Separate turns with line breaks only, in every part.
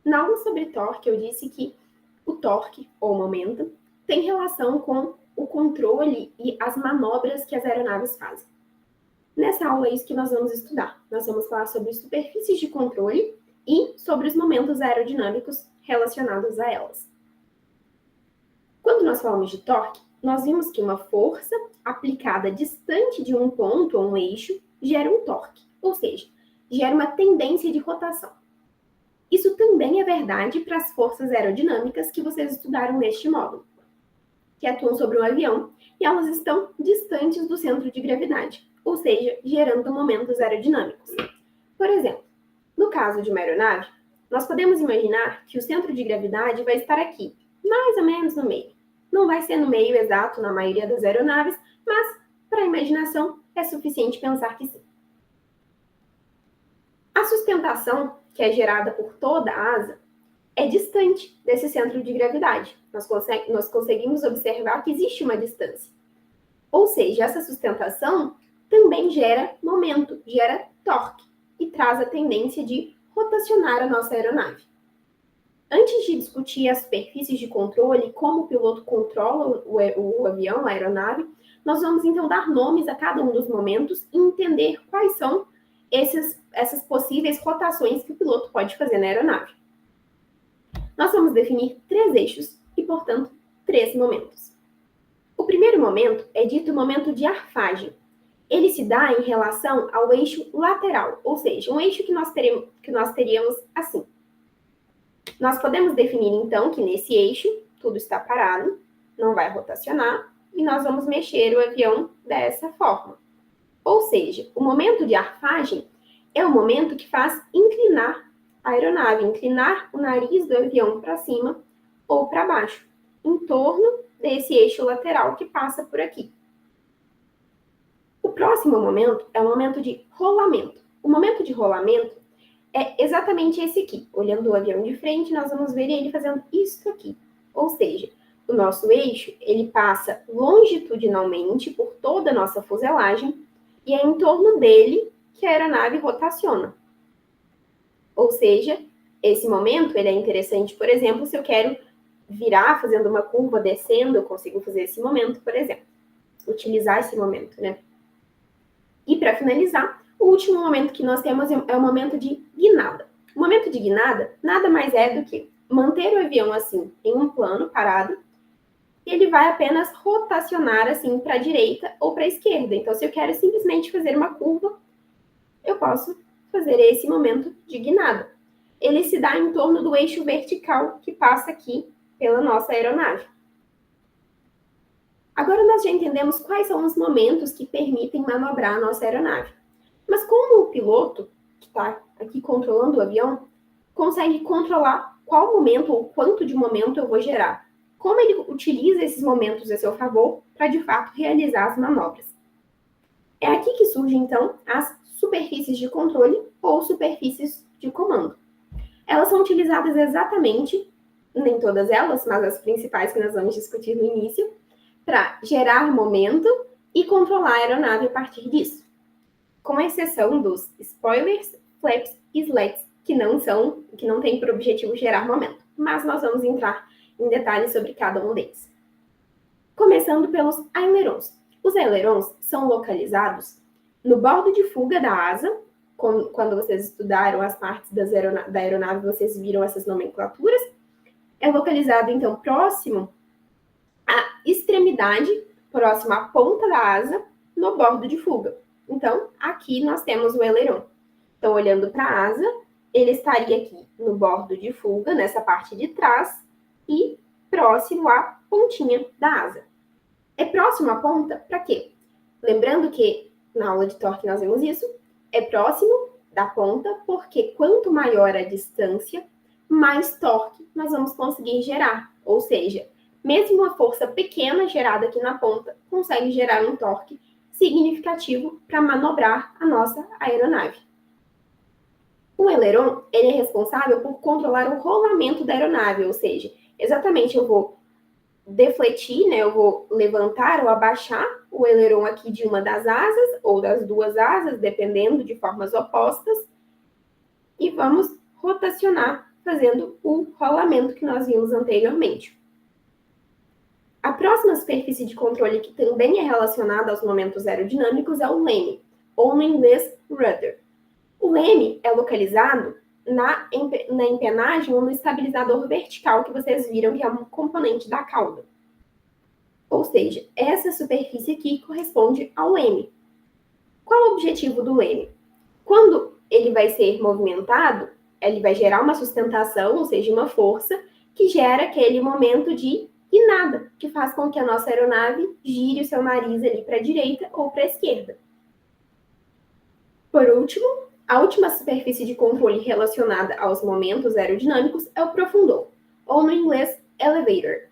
Na aula sobre torque, eu disse que o torque, ou momento, tem relação com o controle e as manobras que as aeronaves fazem. Nessa aula é isso que nós vamos estudar. Nós vamos falar sobre superfícies de controle e sobre os momentos aerodinâmicos relacionados a elas. Quando nós falamos de torque, nós vimos que uma força aplicada distante de um ponto ou um eixo gera um torque, ou seja, gera uma tendência de rotação. Isso também é verdade para as forças aerodinâmicas que vocês estudaram neste módulo, que atuam sobre um avião e elas estão distantes do centro de gravidade, ou seja, gerando momentos aerodinâmicos. Por exemplo, no caso de uma aeronave, nós podemos imaginar que o centro de gravidade vai estar aqui, mais ou menos no meio. Não vai ser no meio exato na maioria das aeronaves, mas para a imaginação é suficiente pensar que sim. A sustentação, que é gerada por toda a asa, é distante desse centro de gravidade. Nós conseguimos observar que existe uma distância. Ou seja, essa sustentação também gera momento, gera torque e traz a tendência de rotacionar a nossa aeronave. Antes de discutir as superfícies de controle, como o piloto controla o avião, a aeronave, nós vamos então dar nomes a cada um dos momentos e entender quais são essas possíveis rotações que o piloto pode fazer na aeronave. Nós vamos definir 3 eixos e, portanto, 3 momentos. O primeiro momento é dito momento de arfagem. Ele se dá em relação ao eixo lateral, ou seja, um eixo que nós teríamos assim. Nós podemos definir, então, que nesse eixo tudo está parado, não vai rotacionar, e nós vamos mexer o avião dessa forma. Ou seja, o momento de arfagem é o momento que faz inclinar a aeronave, inclinar o nariz do avião para cima ou para baixo, em torno desse eixo lateral que passa por aqui. O próximo momento é o momento de rolamento. O momento de rolamento é exatamente esse aqui. Olhando o avião de frente, nós vamos ver ele fazendo isso aqui. Ou seja, o nosso eixo, ele passa longitudinalmente por toda a nossa fuselagem e é em torno dele que a aeronave rotaciona. Ou seja, esse momento ele é interessante, por exemplo, se eu quero virar fazendo uma curva descendo, eu consigo fazer esse momento, por exemplo. Utilizar esse momento, né? E para finalizar, o último momento que nós temos é o momento de guinada. O momento de guinada nada mais é do que manter o avião assim em um plano parado e ele vai apenas rotacionar assim para a direita ou para a esquerda. Então, se eu quero simplesmente fazer uma curva, eu posso fazer esse momento de guinada. Ele se dá em torno do eixo vertical que passa aqui pela nossa aeronave. Agora nós já entendemos quais são os momentos que permitem manobrar a nossa aeronave. Mas como o piloto, que está aqui controlando o avião, consegue controlar qual momento ou quanto de momento eu vou gerar? Como ele utiliza esses momentos a seu favor para, de fato, realizar as manobras? É aqui que surgem, então, as superfícies de controle ou superfícies de comando. Elas são utilizadas exatamente, nem todas elas, mas as principais que nós vamos discutir no início, para gerar momento e controlar a aeronave a partir disso. Com exceção dos spoilers, flaps e slats, que não têm por objetivo gerar momento. Mas nós vamos entrar em detalhes sobre cada um deles. Começando pelos ailerons. Os ailerons são localizados no bordo de fuga da asa. Quando vocês estudaram as partes da aeronave, vocês viram essas nomenclaturas. É localizado, então, próximo à extremidade, próximo à ponta da asa, no bordo de fuga. Então, aqui nós temos o aileron. Então, olhando para a asa, ele estaria aqui no bordo de fuga, nessa parte de trás, e próximo à pontinha da asa. É próximo à ponta para quê? Lembrando que na aula de torque nós vimos isso, é próximo da ponta, porque quanto maior a distância, mais torque nós vamos conseguir gerar. Ou seja, mesmo uma força pequena gerada aqui na ponta, consegue gerar um torque significativo para manobrar a nossa aeronave. O aileron, ele é responsável por controlar o rolamento da aeronave, ou seja, exatamente eu vou defletir, né, eu vou levantar ou abaixar o aileron aqui de uma das asas, ou das duas asas, dependendo de formas opostas, e vamos rotacionar fazendo o rolamento que nós vimos anteriormente. A próxima superfície de controle que também é relacionada aos momentos aerodinâmicos é o leme, ou no inglês, rudder. O leme é localizado na empenagem ou no estabilizador vertical que vocês viram que é um componente da cauda. Ou seja, essa superfície aqui corresponde ao leme. Qual é o objetivo do leme? Quando ele vai ser movimentado, ele vai gerar uma sustentação, ou seja, uma força, que gera aquele momento de guinada, que faz com que a nossa aeronave gire o seu nariz ali para a direita ou para a esquerda. Por último, a última superfície de controle relacionada aos momentos aerodinâmicos é o profundor, ou no inglês, elevator.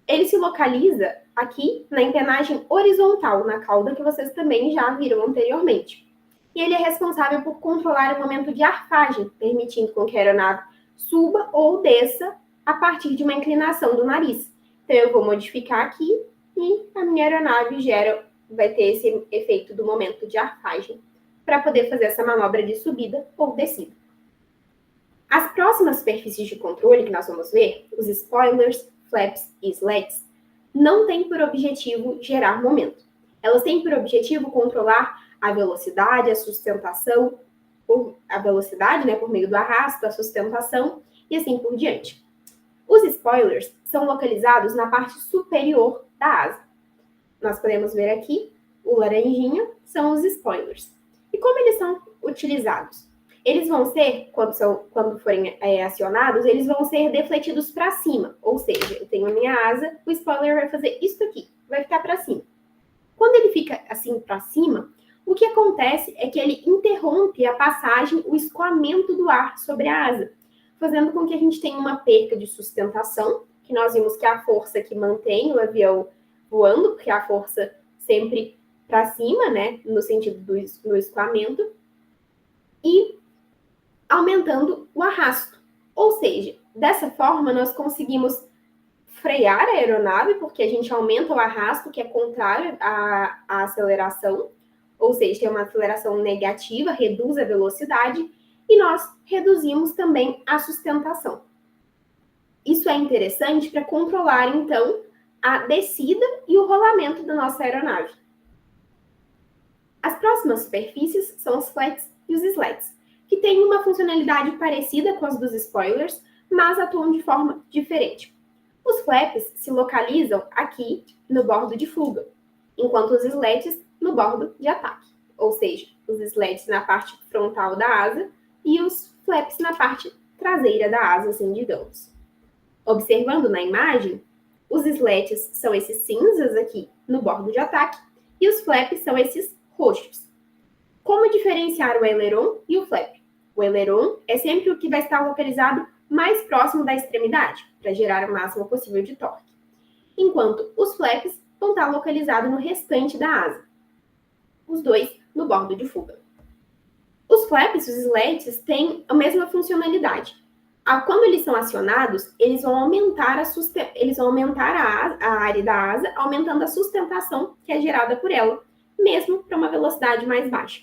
Ele se localiza aqui na empenagem horizontal, na cauda, que vocês também já viram anteriormente. E ele é responsável por controlar o momento de arfagem, permitindo com que a aeronave suba ou desça a partir de uma inclinação do nariz. Então, eu vou modificar aqui e a minha aeronave vai ter esse efeito do momento de arfagem para poder fazer essa manobra de subida ou descida. As próximas superfícies de controle que nós vamos ver, os spoilers, flaps e slats, não têm por objetivo gerar momento. Elas têm por objetivo controlar a velocidade, a sustentação, a velocidade, por meio do arrasto, a sustentação e assim por diante. Os spoilers são localizados na parte superior da asa. Nós podemos ver aqui, o laranjinha são os spoilers. E como eles são utilizados? Eles vão ser, quando forem acionados, eles vão ser defletidos para cima. Ou seja, eu tenho a minha asa, o spoiler vai fazer isso aqui, vai ficar para cima. Quando ele fica assim para cima, o que acontece é que ele interrompe a passagem, o escoamento do ar sobre a asa, fazendo com que a gente tenha uma perca de sustentação, que nós vimos que é a força que mantém o avião voando, porque é a força sempre para cima, no sentido do escoamento, e aumentando o arrasto. Ou seja, dessa forma nós conseguimos frear a aeronave, porque a gente aumenta o arrasto, que é contrário à aceleração, ou seja, tem uma aceleração negativa, reduz a velocidade, e nós reduzimos também a sustentação. Isso é interessante para controlar, então, a descida e o rolamento da nossa aeronave. As próximas superfícies são os flats e os slats, que têm uma funcionalidade parecida com as dos spoilers, mas atuam de forma diferente. Os flaps se localizam aqui no bordo de fuga, enquanto os slats no bordo de ataque, ou seja, os slats na parte frontal da asa e os flaps na parte traseira da asa, assim digamos. Observando na imagem, os slats são esses cinzas aqui no bordo de ataque e os flaps são esses roxos. Como diferenciar o aileron e o flap? O aileron é sempre o que vai estar localizado mais próximo da extremidade, para gerar o máximo possível de torque, enquanto os flaps vão estar localizados no restante da asa, os dois no bordo de fuga. Os flaps e os slats têm a mesma funcionalidade. Quando eles são acionados, eles vão aumentar a área da asa, aumentando a sustentação que é gerada por ela, mesmo para uma velocidade mais baixa.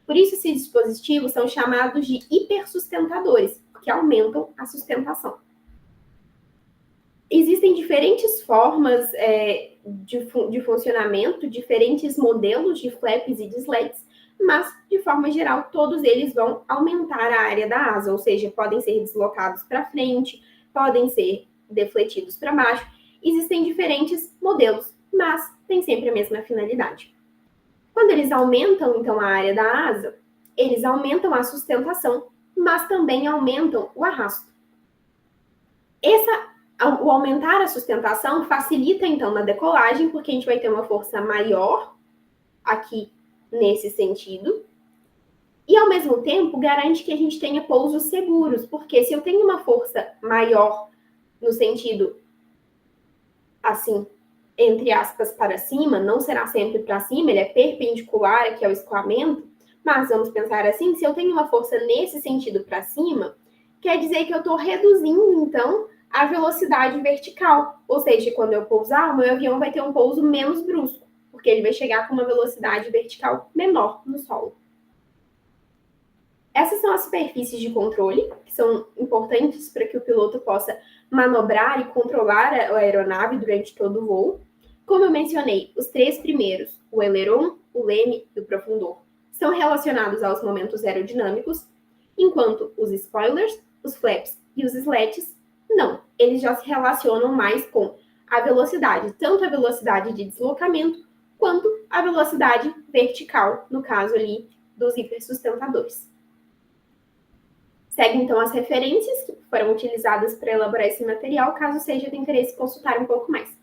Por isso, esses dispositivos são chamados de hipersustentadores, que aumentam a sustentação. Existem diferentes formas de funcionamento, diferentes modelos de flaps e de slats, mas, de forma geral, todos eles vão aumentar a área da asa, ou seja, podem ser deslocados para frente, podem ser defletidos para baixo. Existem diferentes modelos, mas tem sempre a mesma finalidade. Quando eles aumentam, então, a área da asa, eles aumentam a sustentação, mas também aumentam o arrasto. O aumentar a sustentação facilita, então, na decolagem, porque a gente vai ter uma força maior aqui nesse sentido, e, ao mesmo tempo, garante que a gente tenha pousos seguros, porque se eu tenho uma força maior no sentido, assim, entre aspas, para cima, não será sempre para cima, ele é perpendicular aqui ao escoamento, mas vamos pensar assim, se eu tenho uma força nesse sentido para cima, quer dizer que eu estou reduzindo, então, a velocidade vertical. Ou seja, quando eu pousar, o meu avião vai ter um pouso menos brusco, porque ele vai chegar com uma velocidade vertical menor no solo. Essas são as superfícies de controle, que são importantes para que o piloto possa manobrar e controlar a aeronave durante todo o voo. Como eu mencionei, os três primeiros, o aileron, o leme e o profundor, são relacionados aos momentos aerodinâmicos, enquanto os spoilers, os flaps e os slats, não. Eles já se relacionam mais com a velocidade, tanto a velocidade de deslocamento, quanto a velocidade vertical, no caso ali dos hipersustentadores. Segue então as referências que foram utilizadas para elaborar esse material, caso seja de interesse consultar um pouco mais.